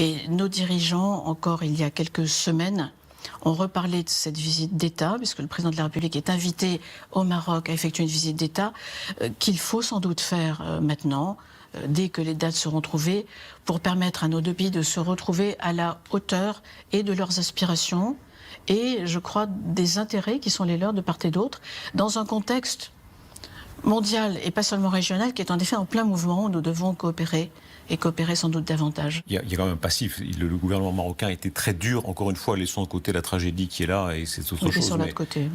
Et nos dirigeants, encore il y a quelques semaines, ont reparlé de cette visite d'État, puisque le président de la République est invité au Maroc à effectuer une visite d'État, qu'il faut sans doute faire maintenant, dès que les dates seront trouvées, pour permettre à nos deux pays de se retrouver à la hauteur et de leurs aspirations, et je crois des intérêts qui sont les leurs de part et d'autre, dans un contexte mondial et pas seulement régional, qui est en effet en plein mouvement, où nous devons coopérer, et coopérer sans doute davantage. Il y a quand même un passif. Le gouvernement marocain a été très dur, encore une fois, laissons de côté la tragédie qui est là, et c'est autre chose, sur l'autre côté.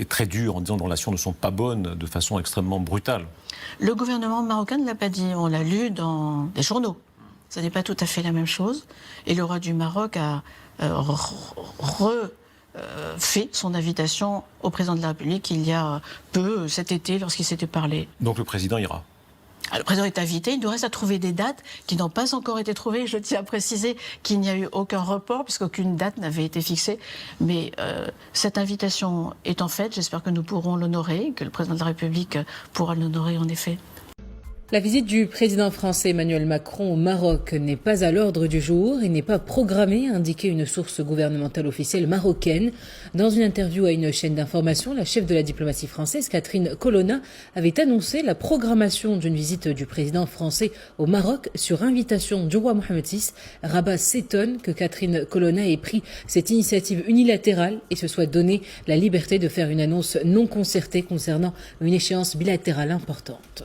Très dur en disant que les relations ne sont pas bonnes, de façon extrêmement brutale. Le gouvernement marocain ne l'a pas dit, on l'a lu dans des journaux. Ce n'est pas tout à fait la même chose. Et le roi du Maroc a fait son invitation au président de la République il y a peu, cet été, lorsqu'il s'était parlé. Donc le président ira? Le président est invité, il nous reste à trouver des dates qui n'ont pas encore été trouvées. Je tiens à préciser qu'il n'y a eu aucun report, puisqu'aucune date n'avait été fixée. Mais cette invitation étant faite, j'espère que nous pourrons l'honorer, que le président de la République pourra l'honorer en effet. La visite du président français Emmanuel Macron au Maroc n'est pas à l'ordre du jour et n'est pas programmée, a indiqué une source gouvernementale officielle marocaine. Dans une interview à une chaîne d'information, la chef de la diplomatie française, Catherine Colonna, avait annoncé la programmation d'une visite du président français au Maroc sur invitation du roi Mohammed VI. Rabat s'étonne que Catherine Colonna ait pris cette initiative unilatérale et se soit donné la liberté de faire une annonce non concertée concernant une échéance bilatérale importante.